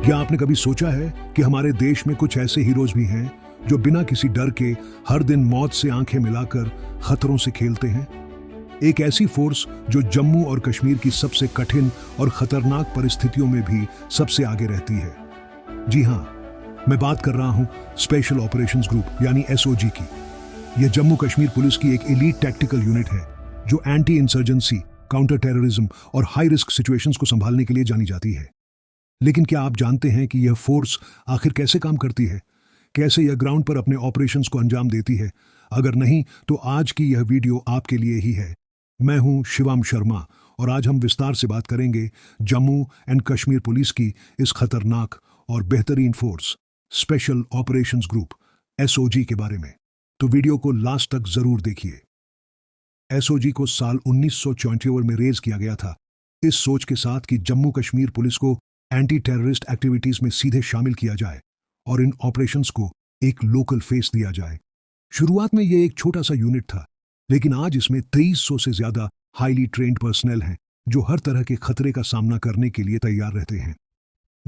क्या आपने कभी सोचा है कि हमारे देश में कुछ ऐसे हीरोज भी हैं जो बिना किसी डर के हर दिन मौत से आंखें मिलाकर खतरों से खेलते हैं? एक ऐसी फोर्स जो जम्मू और कश्मीर की सबसे कठिन और खतरनाक परिस्थितियों में भी सबसे आगे रहती है। जी हां, मैं बात कर रहा हूं स्पेशल ऑपरेशंस ग्रुप यानी एसओजी की। यह जम्मू कश्मीर पुलिस की एक एलीट टैक्टिकल यूनिट है जो एंटी इंसर्जेंसी, काउंटर टेररिज्म और हाई रिस्क सिचुएशंस को संभालने के लिए जानी जाती है। लेकिन क्या आप जानते हैं कि यह फोर्स आखिर कैसे काम करती है? कैसे यह ग्राउंड पर अपने ऑपरेशंस को अंजाम देती है? अगर नहीं तो आज की यह वीडियो आपके लिए ही है। मैं हूं शिवम शर्मा और आज हम विस्तार से बात करेंगे जम्मू एंड कश्मीर पुलिस की इस खतरनाक और बेहतरीन force special operations group SOG के बारे में। तो वीडियो को लास्ट तक जरूर देखिए। एसओजी को साल 1974 में रेज किया गया था, इस सोच के साथ कि जम्मू कश्मीर पुलिस को एंटी टेररिस्ट एक्टिविटीज में सीधे शामिल किया जाए और इन ऑपरेशंस को एक लोकल फेस दिया जाए। शुरुआत में यह एक छोटा सा यूनिट था, लेकिन आज इसमें 2300 से ज्यादा हाईली ट्रेन्ड पर्सनल हैं जो हर तरह के खतरे का सामना करने के लिए तैयार रहते हैं।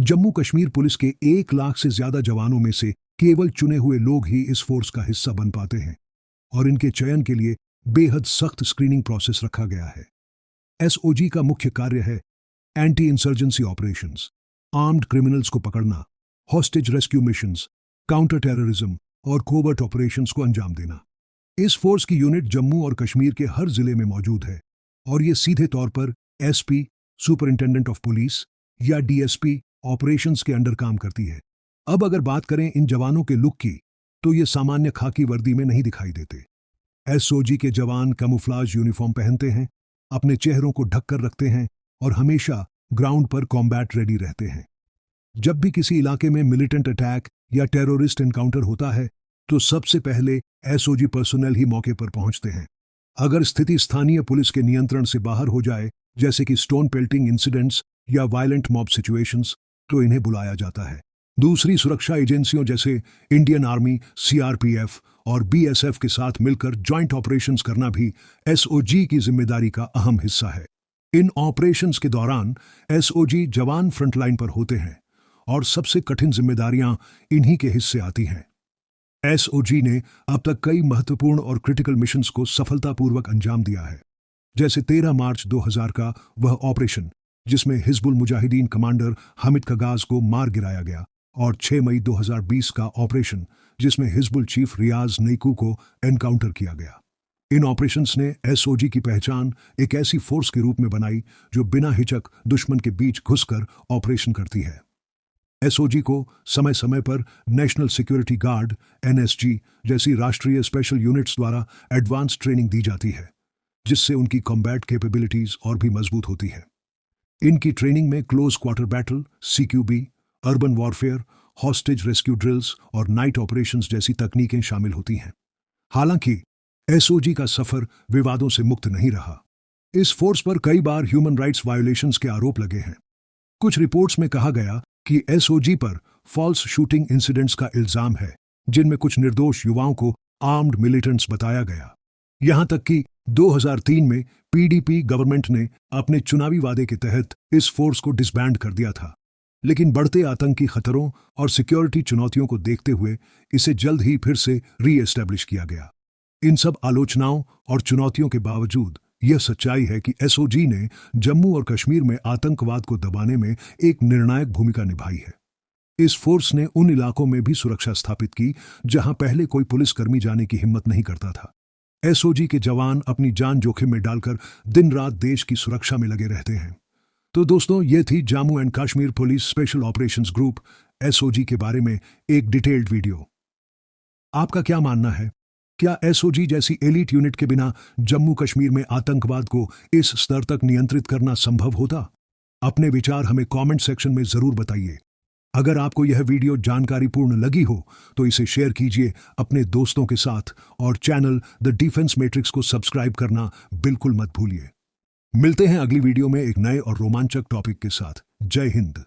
जम्मू कश्मीर पुलिस के 1 लाख से ज्यादा जवानों में से केवल चुने हुए लोग ही इस फोर्स का हिस्सा बन पाते हैं और इनके चयन के लिए बेहद सख्त स्क्रीनिंग प्रोसेस रखा गया है। एसओजी का मुख्य कार्य है anti insurgency operations, armed criminals को पकड़ना, hostage rescue missions, counter terrorism और कोवर्ट ऑपरेशंस को अंजाम देना। इस फोर्स की यूनिट जम्मू और कश्मीर के हर जिले में मौजूद है और ये सीधे तौर पर एसपी, सुपरिंटेंडेंट ऑफ पुलिस या डीएसपी ऑपरेशंस के अंडर काम करती है। अब अगर बात करें इन जवानों के लुक की, तो ये सामान्य खाकी वर्दी में नहीं दिखाई देते। एसओजी के जवान कैमोफ्लेज यूनिफॉर्म पहनते हैं, अपने चेहरों को ढककर रखते हैं और हमेशा ग्राउंड पर कॉम्बैट रेडी रहते हैं। जब भी किसी इलाके में मिलिटेंट अटैक या टेररिस्ट एनकाउंटर होता है तो सबसे पहले एसओजी पर्सनल ही मौके पर पहुंचते हैं। अगर स्थिति स्थानीय पुलिस के नियंत्रण से बाहर हो जाए, जैसे कि स्टोन पेल्टिंग इंसिडेंट्स या वायलेंट मॉब सिचुएशंस, तो इन्हें बुलाया जाता है। दूसरी सुरक्षा एजेंसियों जैसे इंडियन आर्मी, सीआरपीएफ और बीएसएफ के साथ मिलकर जॉइंट ऑपरेशंस करना भी एसओजी की जिम्मेदारी का अहम हिस्सा है। इन ऑपरेशंस के दौरान एसओजी जवान फ्रंटलाइन पर होते हैं और सबसे कठिन जिम्मेदारियां इन्हीं के हिस्से आती हैं। एसओजी ने अब तक कई महत्वपूर्ण और क्रिटिकल मिशंस को सफलतापूर्वक अंजाम दिया है, जैसे 13 मार्च 2000 का वह ऑपरेशन जिसमें हिजबुल मुजाहिदीन कमांडर हामिद खगाज को मार गिराया गया और 6 मई 2020 का ऑपरेशन जिसमें हिजबुल चीफ रियाज नईकू को एनकाउंटर किया गया। इन ऑपरेशंस ने एसओजी की पहचान एक ऐसी फोर्स के रूप में बनाई जो बिना हिचक दुश्मन के बीच घुसकर ऑपरेशन करती है। एसओजी को समय समय पर नेशनल सिक्योरिटी गार्ड एनएसजी जैसी राष्ट्रीय स्पेशल यूनिट्स द्वारा एडवांस ट्रेनिंग दी जाती है, जिससे उनकी कॉम्बैट कैपेबिलिटीज और भी मजबूत होती है। इनकी ट्रेनिंग में close quarter battle, CQB, urban warfare, hostage rescue drills और नाइट ऑपरेशंस जैसी तकनीकें शामिल होती हैं। हालांकि एसओजी का सफर विवादों से मुक्त नहीं रहा। इस फोर्स पर कई बार ह्यूमन राइट्स वायोलेशंस के आरोप लगे हैं। कुछ रिपोर्ट्स में कहा गया कि एसओजी पर फॉल्स शूटिंग इंसिडेंट्स का इल्जाम है, जिनमें कुछ निर्दोष युवाओं को आर्म्ड मिलिटेंट्स बताया गया। यहां तक कि 2003 में पीडीपी गवर्नमेंट ने अपने चुनावी वादे के तहत इस फोर्स को डिसबैंड कर दिया था, लेकिन बढ़ते आतंकी खतरों और सिक्योरिटी चुनौतियों को देखते हुए इसे जल्द ही फिर से री-एस्टैब्लिश किया गया। इन सब आलोचनाओं और चुनौतियों के बावजूद यह सच्चाई है कि एसओजी ने जम्मू और कश्मीर में आतंकवाद को दबाने में एक निर्णायक भूमिका निभाई है। इस फोर्स ने उन इलाकों में भी सुरक्षा स्थापित की जहां पहले कोई पुलिसकर्मी जाने की हिम्मत नहीं करता था। एसओजी के जवान अपनी जान जोखिम में डालकर दिन रात देश की सुरक्षा में लगे रहते हैं। तो दोस्तों, ये थी Jammu and Kashmir police special operations group SOG के बारे में एक डिटेल्ड वीडियो। आपका क्या मानना है? क्या एसओजी जैसी एलीट यूनिट के बिना जम्मू कश्मीर में आतंकवाद को इस स्तर तक नियंत्रित करना संभव होता? अपने विचार हमें कमेंट सेक्शन में जरूर बताइए। अगर आपको यह वीडियो जानकारीपूर्ण लगी हो तो इसे शेयर कीजिए अपने दोस्तों के साथ और चैनल द डिफेंस मैट्रिक्स को सब्सक्राइब करना बिल्कुल मत भूलिए। मिलते हैं अगली वीडियो में एक नए और रोमांचक टॉपिक के साथ। जय हिंद।